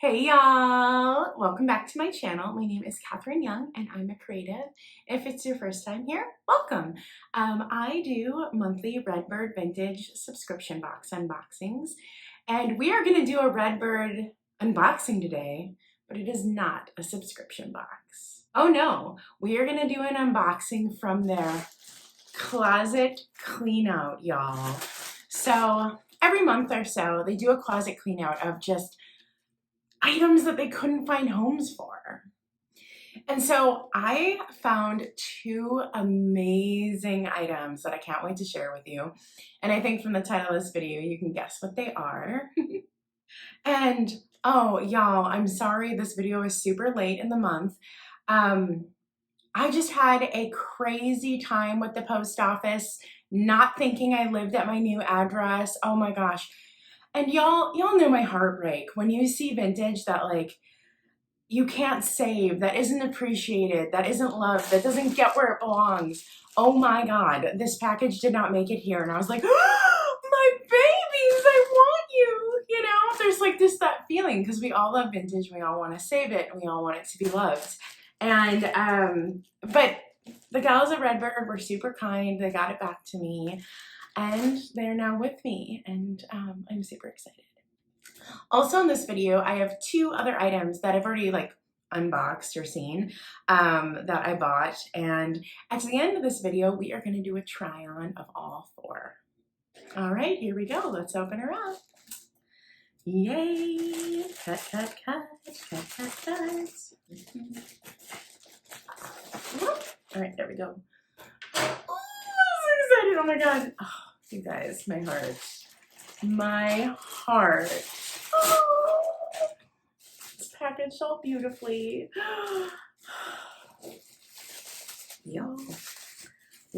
Hey y'all! Welcome back to my channel. My name is Catherine Young and I'm a creative. If it's your first time here, welcome. I do monthly Redbird vintage subscription box unboxings and we are going to do a Redbird unboxing today, but it is not a subscription box. Oh no, we are going to do an unboxing from their closet clean out, y'all. So every month or so they do a closet clean out of just items that they couldn't find homes for. And so I found two amazing items that I can't wait to share with you. And I think from the title of this video, you can guess what they are. And oh, y'all, I'm sorry this video is super late in the month. I just had a crazy time with the post office, not thinking I lived at my new address. Oh my gosh. And y'all know my heartbreak when you see vintage that like you can't save, that isn't appreciated, that isn't loved, that doesn't get where it belongs. Oh my God, this package did not make it here. And I was like, oh, my babies, I want you. You know, there's like that feeling because we all love vintage. We all want to save it and we all want it to be loved. And, but the gals at Redbird were super kind. They got it back to me. And they're now with me, and I'm super excited. Also in this video, I have two other items that I've already like unboxed or seen that I bought. And at the end of this video, we are going to do a try on of all four. All right, here we go. Let's open her up. Yay! Cut, cut, cut, cut, cut, cut. All right, there we go. Oh my God. Oh, you guys, my heart. My heart. Oh, it's packaged all beautifully. Y'all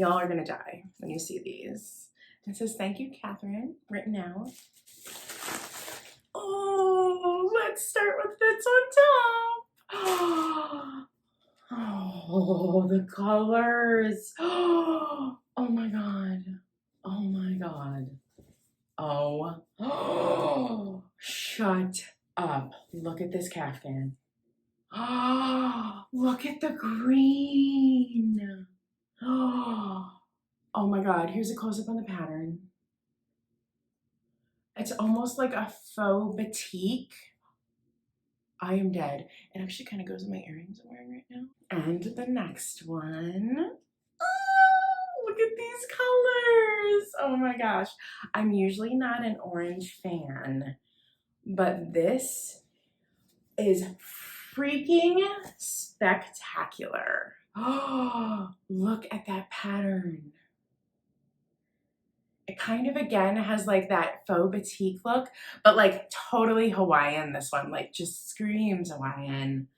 are gonna die when you see these. It says, "Thank you, Catherine," written out. Oh, let's start with this on top. Oh, the colors. Oh my God. Oh my God. Oh, shut up. Look at this Kaftan. Oh, look at the green. Oh my God. Here's a close-up on the pattern. It's almost like a faux batik. I am dead. It actually kind of goes with my earrings I'm wearing right now. And the next one. Oh, look at these colors. Oh my gosh. I'm usually not an orange fan, but this is freaking spectacular. Oh, look at that pattern. It kind of, again, has like that faux batik look, but like totally Hawaiian, this one. Like just screams Hawaiian.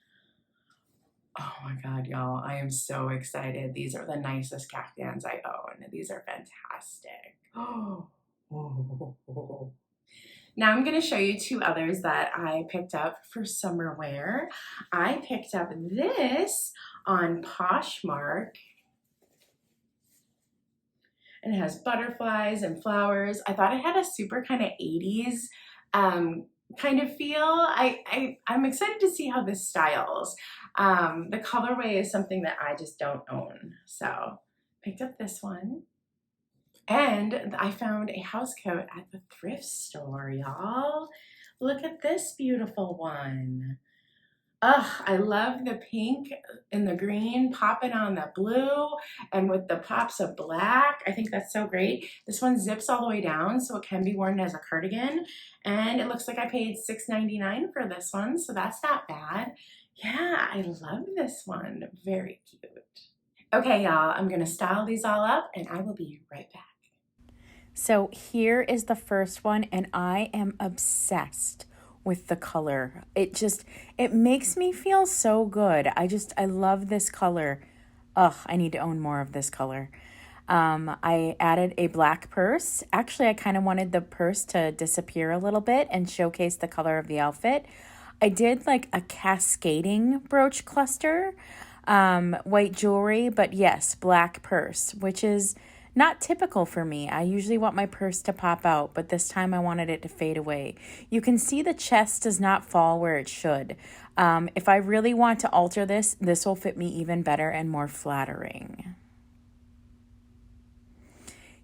Oh my God, y'all, I am so excited. These are the nicest Kaftans I own. These are fantastic. Oh. Now I'm going to show you two others that I picked up for summer wear. I picked up this on Poshmark. And it has butterflies and flowers. I thought it had a super kind of 80s kind of feel. I'm excited to see how this styles. The colorway is something that I just don't own. So picked up this one. And I found a house coat at the thrift store, y'all. Look at this beautiful one. Ugh, I love the pink and the green popping on the blue and with the pops of black. I think that's so great. This one zips all the way down so it can be worn as a cardigan. And it looks like I paid $6.99 for this one, so that's not bad. Yeah, I love this one. Very cute. Okay, y'all, I'm gonna style these all up and I will be right back. So here is the first one, and I am obsessed with the color. It makes me feel so good. I love this color. Ugh, I need to own more of this color. I added a black purse. Actually, I kind of wanted the purse to disappear a little bit and showcase the color of the outfit. I did like a cascading brooch cluster, white jewelry, but yes, black purse, which is Not typical for me. I usually want my purse to pop out, but this time I wanted it to fade away. You can see the chest does not fall where it should. If I really want to alter this, this will fit me even better and more flattering.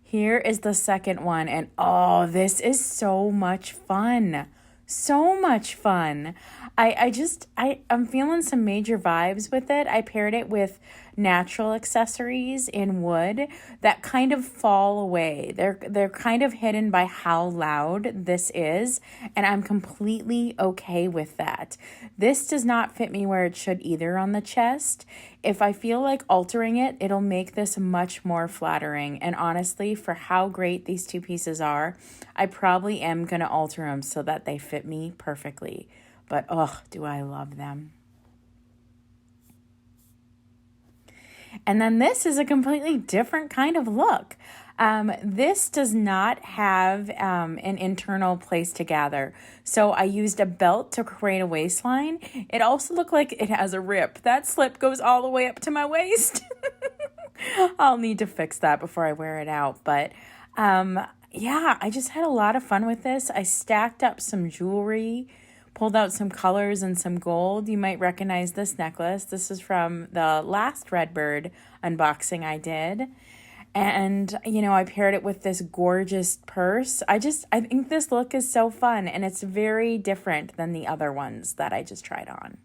Here is the second one, and oh, this is so much fun. So much fun. I'm feeling some major vibes with it. I paired it with natural accessories in wood that kind of fall away. They're kind of hidden by how loud this is, and I'm completely okay with that. This does not fit me where it should either on the chest. If I feel like altering it, it'll make this much more flattering. And honestly, for how great these two pieces are, I probably am going to alter them so that they fit me perfectly. But oh, do I love them. And then this is a completely different kind of look. This does not have an internal place to gather. So I used a belt to create a waistline. It also looked like it has a rip. That slip goes all the way up to my waist. I'll need to fix that before I wear it out. But yeah, I just had a lot of fun with this. I stacked up some jewelry, pulled out some colors and some gold. You might recognize this necklace. This is from the last Redbird unboxing I did. And, you know, I paired it with this gorgeous purse. I think this look is so fun, and it's very different than the other ones that I just tried on.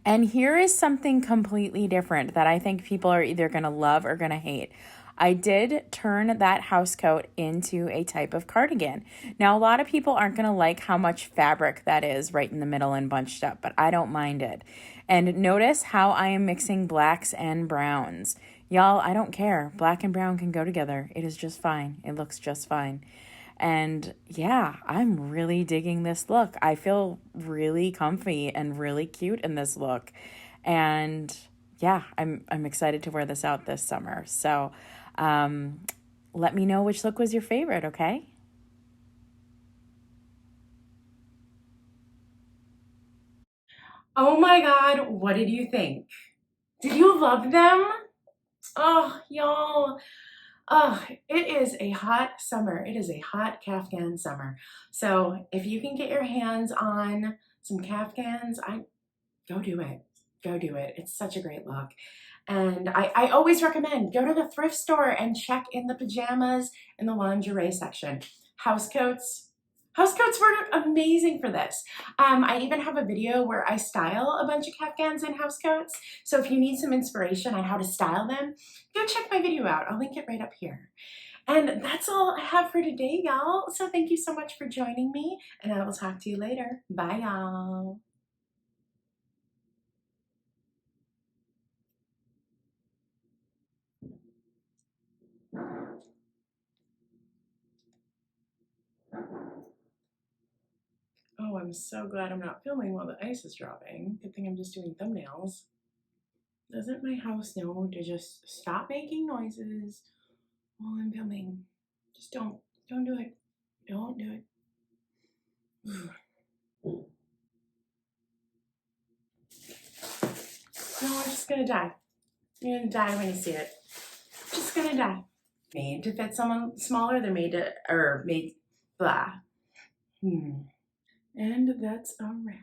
And here is something completely different that I think people are either going to love or going to hate. I did turn that house coat into a type of cardigan. Now, a lot of people aren't going to like how much fabric that is right in the middle and bunched up, but I don't mind it. And notice how I am mixing blacks and browns. Y'all, I don't care. Black and brown can go together. It is just fine. It looks just fine. And yeah, I'm really digging this look. I feel really comfy and really cute in this look. And yeah, I'm excited to wear this out this summer. So let me know which look was your favorite, okay? Oh my God, what did you think? Did you love them? Oh, y'all. Oh, it is a hot summer. It is a hot Kaftan summer. So if you can get your hands on some Kaftans, go do it. Go do it. It's such a great look. And I always recommend go to the thrift store and check in the pajamas in the lingerie section. Housecoats. Housecoats were amazing for this. I even have a video where I style a bunch of Kafgans in housecoats. So if you need some inspiration on how to style them, go check my video out. I'll link it right up here. And that's all I have for today, y'all. So thank you so much for joining me, and I will talk to you later. Bye, y'all. Oh, I'm so glad I'm not filming while the ice is dropping. Good thing I'm just doing thumbnails. Doesn't my house know to just stop making noises while I'm filming? Just don't do it. Don't do it. No, I'm just gonna die. You're gonna die when you see it. Just gonna die. Made to fit someone smaller, they're made to, or made, blah. And that's a wrap.